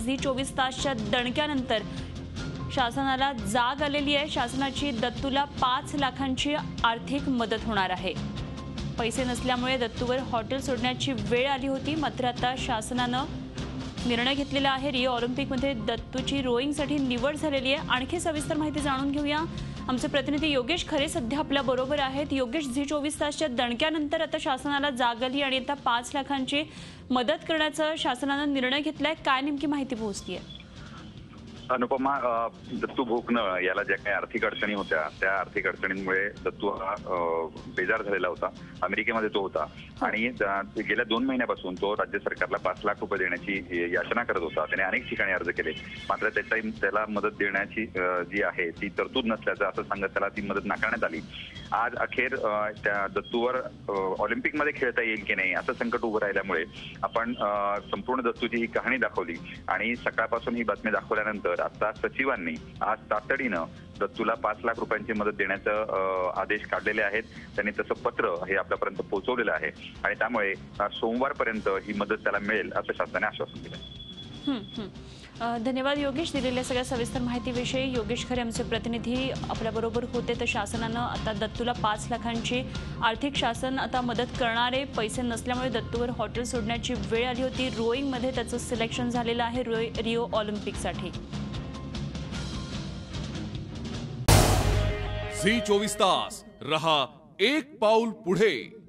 Zee 24 तासच्या दणक्यानंतर शासनाला जाग आलेली आहे। शासनाची दत्तूला 5 लाखांची आर्थिक मदत होणार आहे। पैसे नसल्यामुळे दत्तूवर हॉटेल सोडण्याची वेळ आली होती, मात्र आता शासनानं निर्णय घेतलेला आहे। रिओ ऑलिम्पिकमध्ये दत्तूची रोईंगसाठी निवड झालेली आहे। आणखी सविस्तर माहिती जाणून घेऊया। आमचे प्रतिनिधी योगेश खरे सध्या आपल्या बरोबर आहेत। योगेश, झी 24 तासच्या दणक्यानंतर आता शासनाला जाग आली आणि आता 5 लाखांची मदत करण्याचा शासनानं निर्णय घेतलाय। काय नेमकी माहिती पोहोचतीये? अनुपमा, दत्तू भोकनळ याला ज्या काही आर्थिक अडचणी होत्या त्या आर्थिक अडचणींमुळे दत्तू हा बेजार झालेला होता। अमेरिकेमध्ये तो होता आणि गेल्या 2 महिन्यापासून तो राज्य सरकारला 5 लाख रुपये देण्याची याचना करत होता। त्याने अनेक ठिकाणी अर्ज केले, मात्र त्याला मदत देण्याची जी आहे ती तरतूद नसल्याचं असं सांगत त्याला ती मदत नाकारण्यात आली। आज अखेर त्या दत्तूवर ऑलिम्पिकमध्ये खेळता येईल की नाही असं संकट उभं राहिल्यामुळे आपण संपूर्ण दत्तूची ही कहाणी दाखवली आणि सकाळपासून ही बातमी दाखवल्यानंतर आता सचिवांनी आज तातडीनं दत्तूला 5 लाख रुपयांची मदत देण्याचं आदेश काढलेले आहेत। त्यांनी तसं पत्र हे आपल्यापर्यंत पोहोचवलेलं आहे आणि त्यामुळे सोमवारपर्यंत ही मदत त्याला मिळेल असं शासनाने आश्वासन दिलं। धन्यवाद योगेश, दिलेल्या सगळ्या सविस्तर माहितीविषयी। योगेश खरे आमचे प्रतिनिधी आपल्याबरोबर होते। तर शासनानं आता दत्तूला 5 लाखांची आर्थिक शासन आता मदत करणार आहे। पैसे नसल्यामुळे दत्तूवर हॉटेल सोडण्याची वेळ आली होती। रोईंगमध्ये त्याचं सिलेक्शन झालेलं आहे रिओ ऑलिम्पिकसाठी। झी 24 तास रहा एक पाऊल पुढे।